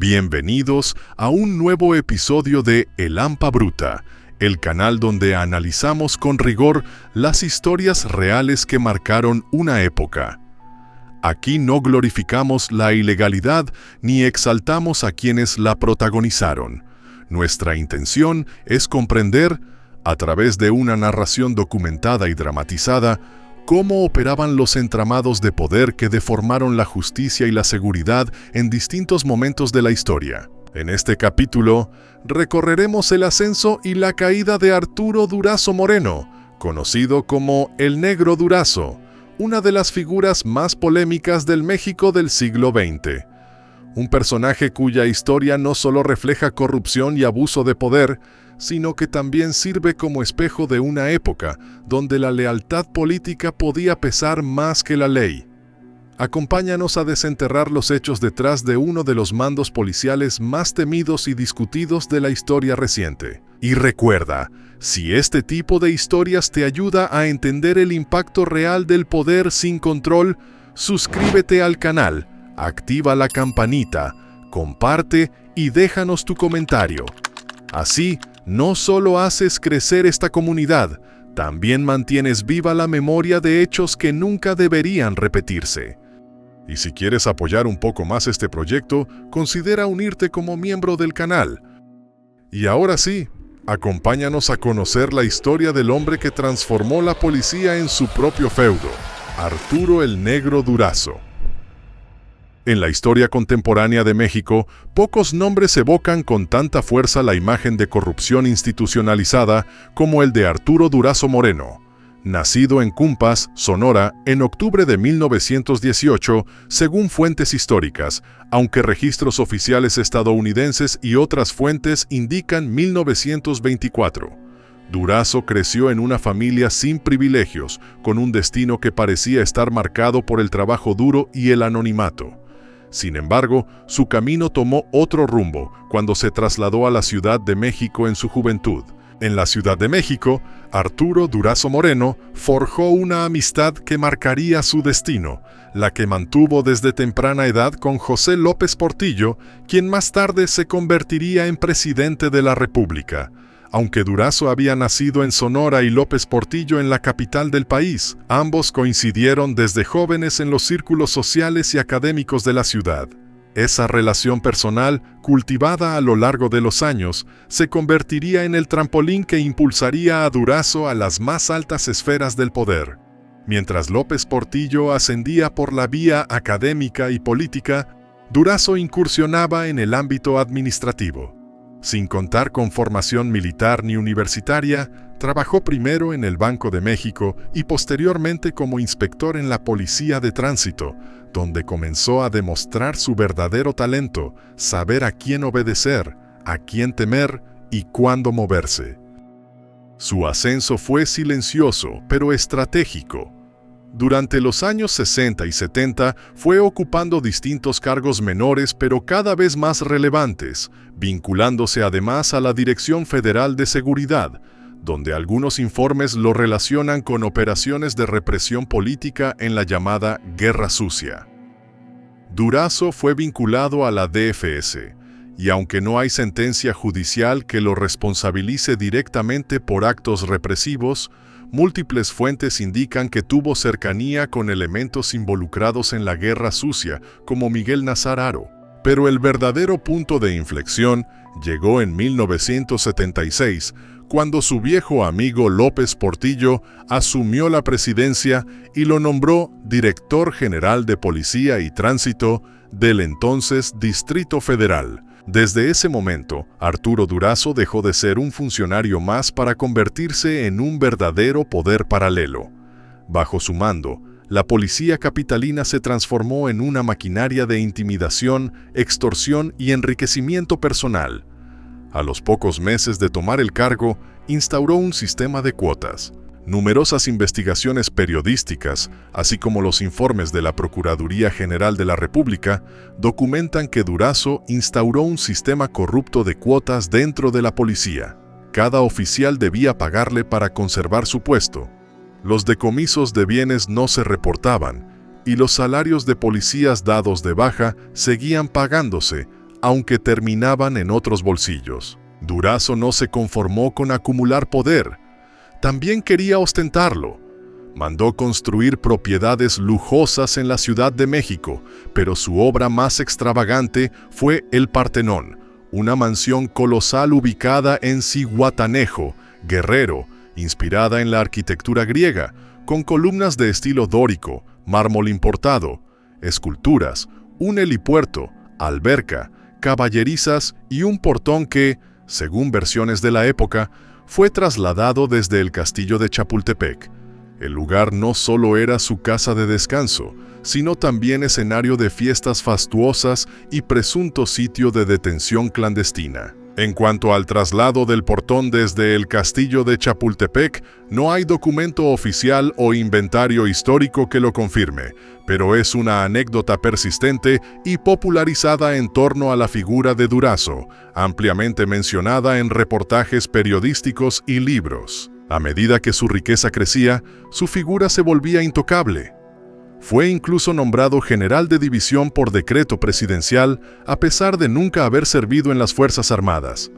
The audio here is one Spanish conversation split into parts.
Bienvenidos a un nuevo episodio de El Hampa Bruta, el canal donde analizamos con rigor las historias reales que marcaron una época. Aquí no glorificamos la ilegalidad ni exaltamos a quienes la protagonizaron. Nuestra intención es comprender, a través de una narración documentada y dramatizada, cómo operaban los entramados de poder que deformaron la justicia y la seguridad en distintos momentos de la historia. En este capítulo, recorreremos el ascenso y la caída de Arturo Durazo Moreno, conocido como el Negro Durazo, una de las figuras más polémicas del México del siglo XX. Un personaje cuya historia no solo refleja corrupción y abuso de poder, sino que también sirve como espejo de una época donde la lealtad política podía pesar más que la ley. Acompáñanos a desenterrar los hechos detrás de uno de los mandos policiales más temidos y discutidos de la historia reciente. Y recuerda, si este tipo de historias te ayuda a entender el impacto real del poder sin control, suscríbete al canal, activa la campanita, comparte y déjanos tu comentario. Así, no solo haces crecer esta comunidad, también mantienes viva la memoria de hechos que nunca deberían repetirse. Y si quieres apoyar un poco más este proyecto, considera unirte como miembro del canal. Y ahora sí, acompáñanos a conocer la historia del hombre que transformó la policía en su propio feudo, Arturo el Negro Durazo. En la historia contemporánea de México, pocos nombres evocan con tanta fuerza la imagen de corrupción institucionalizada como el de Arturo Durazo Moreno. Nacido en Cumpas, Sonora, en octubre de 1918, según fuentes históricas, aunque registros oficiales estadounidenses y otras fuentes indican 1924. Durazo creció en una familia sin privilegios, con un destino que parecía estar marcado por el trabajo duro y el anonimato. Sin embargo, su camino tomó otro rumbo cuando se trasladó a la Ciudad de México en su juventud. En la Ciudad de México, Arturo Durazo Moreno forjó una amistad que marcaría su destino, la que mantuvo desde temprana edad con José López Portillo, quien más tarde se convertiría en presidente de la República. Aunque Durazo había nacido en Sonora y López Portillo en la capital del país, ambos coincidieron desde jóvenes en los círculos sociales y académicos de la ciudad. Esa relación personal, cultivada a lo largo de los años, se convertiría en el trampolín que impulsaría a Durazo a las más altas esferas del poder. Mientras López Portillo ascendía por la vía académica y política, Durazo incursionaba en el ámbito administrativo. Sin contar con formación militar ni universitaria, trabajó primero en el Banco de México y posteriormente como inspector en la Policía de Tránsito, donde comenzó a demostrar su verdadero talento, saber a quién obedecer, a quién temer y cuándo moverse. Su ascenso fue silencioso, pero estratégico. Durante los años 60 y 70 fue ocupando distintos cargos menores pero cada vez más relevantes, vinculándose además a la Dirección Federal de Seguridad, donde algunos informes lo relacionan con operaciones de represión política en la llamada Guerra Sucia. Durazo fue vinculado a la DFS, y aunque no hay sentencia judicial que lo responsabilice directamente por actos represivos, múltiples fuentes indican que tuvo cercanía con elementos involucrados en la Guerra Sucia, como Miguel Nazar Haro. Pero el verdadero punto de inflexión llegó en 1976, cuando su viejo amigo López Portillo asumió la presidencia y lo nombró director general de Policía y Tránsito del entonces Distrito Federal. Desde ese momento, Arturo Durazo dejó de ser un funcionario más para convertirse en un verdadero poder paralelo. Bajo su mando, la policía capitalina se transformó en una maquinaria de intimidación, extorsión y enriquecimiento personal. A los pocos meses de tomar el cargo, instauró un sistema de cuotas. Numerosas investigaciones periodísticas, así como los informes de la Procuraduría General de la República, documentan que Durazo instauró un sistema corrupto de cuotas dentro de la policía. Cada oficial debía pagarle para conservar su puesto. Los decomisos de bienes no se reportaban, y los salarios de policías dados de baja seguían pagándose, aunque terminaban en otros bolsillos. Durazo no se conformó con acumular poder, también quería ostentarlo. Mandó construir propiedades lujosas en la Ciudad de México, pero su obra más extravagante fue el Partenón, una mansión colosal ubicada en Zihuatanejo, Guerrero, inspirada en la arquitectura griega, con columnas de estilo dórico, mármol importado, esculturas, un helipuerto, alberca, caballerizas y un portón que, según versiones de la época, fue trasladado desde el castillo de Chapultepec. El lugar no solo era su casa de descanso, sino también escenario de fiestas fastuosas y presunto sitio de detención clandestina. En cuanto al traslado del portón desde el castillo de Chapultepec, no hay documento oficial o inventario histórico que lo confirme, pero es una anécdota persistente y popularizada en torno a la figura de Durazo, ampliamente mencionada en reportajes periodísticos y libros. A medida que su riqueza crecía, su figura se volvía intocable. Fue incluso nombrado general de división por decreto presidencial, a pesar de nunca haber servido en las Fuerzas Armadas.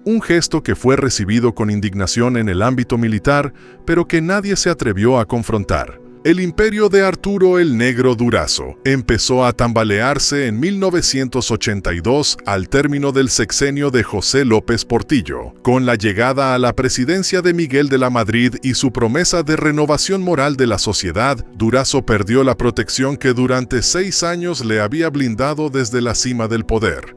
Un gesto que fue recibido con indignación en el ámbito militar, pero que nadie se atrevió a confrontar. El imperio de Arturo el Negro Durazo empezó a tambalearse en 1982 al término del sexenio de José López Portillo. Con la llegada a la presidencia de Miguel de la Madrid y su promesa de renovación moral de la sociedad, Durazo perdió la protección que durante 6 años le había blindado desde la cima del poder.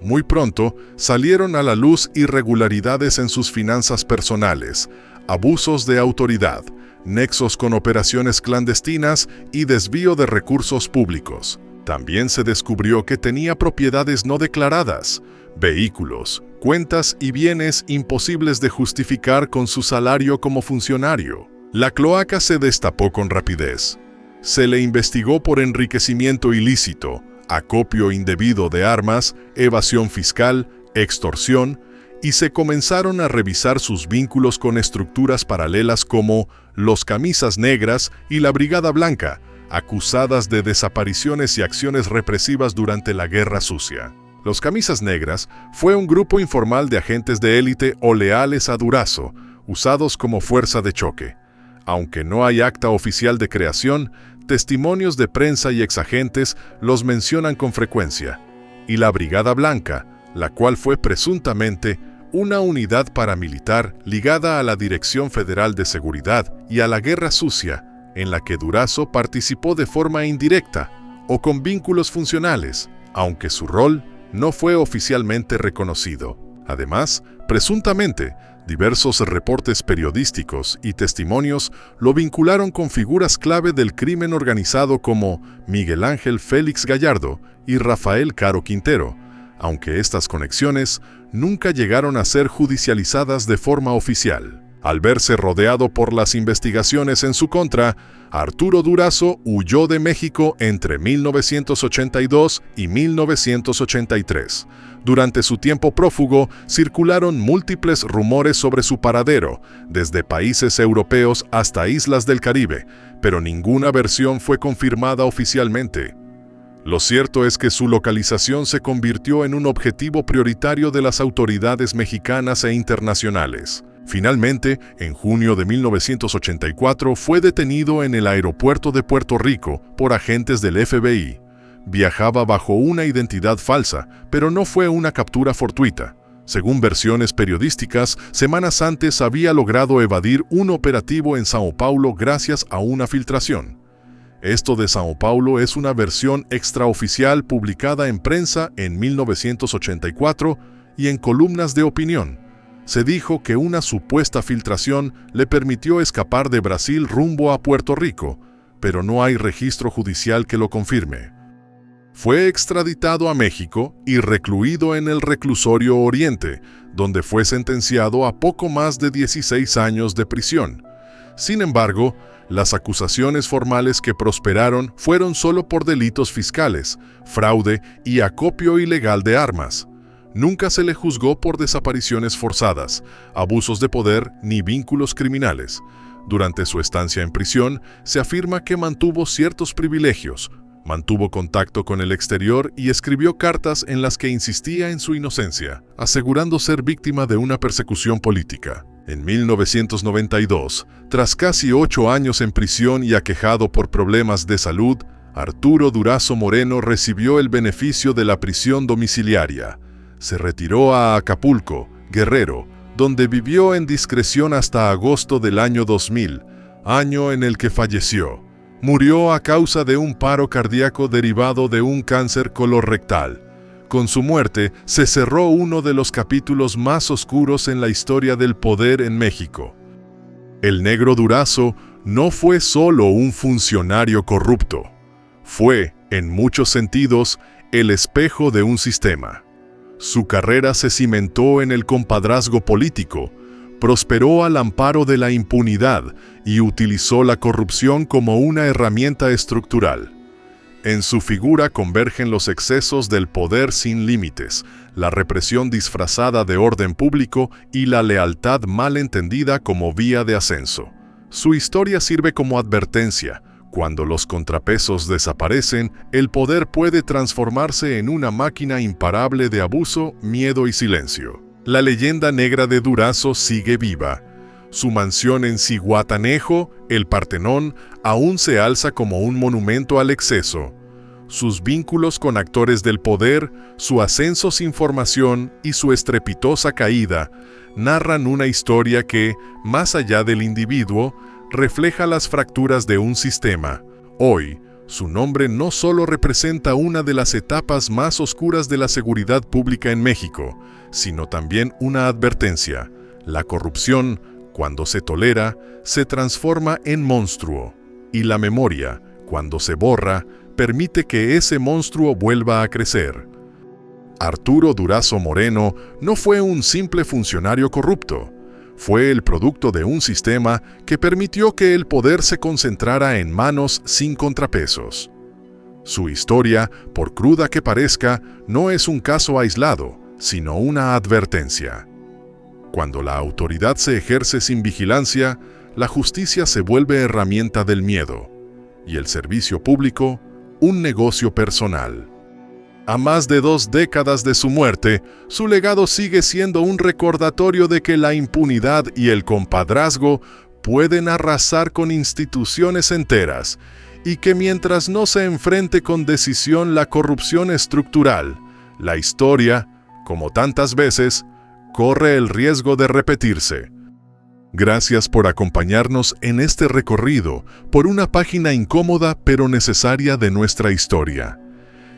Muy pronto salieron a la luz irregularidades en sus finanzas personales, abusos de autoridad, nexos con operaciones clandestinas y desvío de recursos públicos. También se descubrió que tenía propiedades no declaradas, vehículos, cuentas y bienes imposibles de justificar con su salario como funcionario. La cloaca se destapó con rapidez. Se le investigó por enriquecimiento ilícito, acopio indebido de armas, evasión fiscal, extorsión, y se comenzaron a revisar sus vínculos con estructuras paralelas como los Camisas Negras y la Brigada Blanca, acusadas de desapariciones y acciones represivas durante la Guerra Sucia. Los Camisas Negras fue un grupo informal de agentes de élite o leales a Durazo, usados como fuerza de choque. Aunque no hay acta oficial de creación, testimonios de prensa y exagentes los mencionan con frecuencia. Y la Brigada Blanca, la cual fue presuntamente una unidad paramilitar ligada a la Dirección Federal de Seguridad y a la Guerra Sucia, en la que Durazo participó de forma indirecta o con vínculos funcionales, aunque su rol no fue oficialmente reconocido. Además, presuntamente, diversos reportes periodísticos y testimonios lo vincularon con figuras clave del crimen organizado como Miguel Ángel Félix Gallardo y Rafael Caro Quintero, aunque estas conexiones nunca llegaron a ser judicializadas de forma oficial. Al verse rodeado por las investigaciones en su contra, Arturo Durazo huyó de México entre 1982 y 1983. Durante su tiempo prófugo, circularon múltiples rumores sobre su paradero, desde países europeos hasta islas del Caribe, pero ninguna versión fue confirmada oficialmente. Lo cierto es que su localización se convirtió en un objetivo prioritario de las autoridades mexicanas e internacionales. Finalmente, en junio de 1984 fue detenido en el aeropuerto de Puerto Rico por agentes del FBI. Viajaba bajo una identidad falsa, pero no fue una captura fortuita. Según versiones periodísticas, semanas antes había logrado evadir un operativo en Sao Paulo gracias a una filtración. Esto de Sao Paulo es una versión extraoficial publicada en prensa en 1984 y en columnas de opinión. Se dijo que una supuesta filtración le permitió escapar de Brasil rumbo a Puerto Rico, pero no hay registro judicial que lo confirme. Fue extraditado a México y recluido en el Reclusorio Oriente, donde fue sentenciado a poco más de 16 años de prisión. Sin embargo, las acusaciones formales que prosperaron fueron solo por delitos fiscales, fraude y acopio ilegal de armas. Nunca se le juzgó por desapariciones forzadas, abusos de poder ni vínculos criminales. Durante su estancia en prisión, se afirma que mantuvo ciertos privilegios, Mantuvo contacto con el exterior y escribió cartas en las que insistía en su inocencia, asegurando ser víctima de una persecución política. En 1992, tras casi 8 años en prisión y aquejado por problemas de salud, Arturo Durazo Moreno recibió el beneficio de la prisión domiciliaria. Se retiró a Acapulco, Guerrero, donde vivió en discreción hasta agosto del año 2000, año en el que falleció. Murió a causa de un paro cardíaco derivado de un cáncer colorectal. Con su muerte, se cerró uno de los capítulos más oscuros en la historia del poder en México. El Negro Durazo no fue solo un funcionario corrupto. Fue, en muchos sentidos, el espejo de un sistema. Su carrera se cimentó en el compadrazgo político, prosperó al amparo de la impunidad y utilizó la corrupción como una herramienta estructural. En su figura convergen los excesos del poder sin límites, la represión disfrazada de orden público y la lealtad mal entendida como vía de ascenso. Su historia sirve como advertencia. Cuando los contrapesos desaparecen, el poder puede transformarse en una máquina imparable de abuso, miedo y silencio. La leyenda negra de Durazo sigue viva. Su mansión en Zihuatanejo, el Partenón, aún se alza como un monumento al exceso. Sus vínculos con actores del poder, su ascenso sin formación y su estrepitosa caída narran una historia que, más allá del individuo, refleja las fracturas de un sistema. Hoy, su nombre no solo representa una de las etapas más oscuras de la seguridad pública en México, sino también una advertencia. La corrupción, cuando se tolera, se transforma en monstruo, y la memoria, cuando se borra, permite que ese monstruo vuelva a crecer. Arturo Durazo Moreno no fue un simple funcionario corrupto. Fue el producto de un sistema que permitió que el poder se concentrara en manos sin contrapesos. Su historia, por cruda que parezca, no es un caso aislado, sino una advertencia. Cuando la autoridad se ejerce sin vigilancia, la justicia se vuelve herramienta del miedo, y el servicio público, un negocio personal. A más de 2 décadas de su muerte, su legado sigue siendo un recordatorio de que la impunidad y el compadrazgo pueden arrasar con instituciones enteras, y que mientras no se enfrente con decisión la corrupción estructural, la historia, como tantas veces, corre el riesgo de repetirse. Gracias por acompañarnos en este recorrido por una página incómoda pero necesaria de nuestra historia.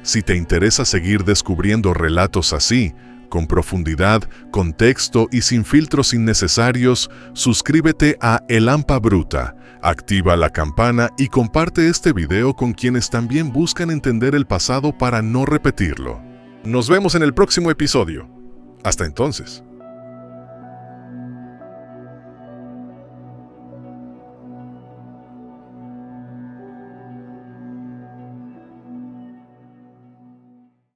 Si te interesa seguir descubriendo relatos así, con profundidad, contexto y sin filtros innecesarios, suscríbete a El Hampa Bruta, activa la campana y comparte este video con quienes también buscan entender el pasado para no repetirlo. Nos vemos en el próximo episodio. Hasta entonces.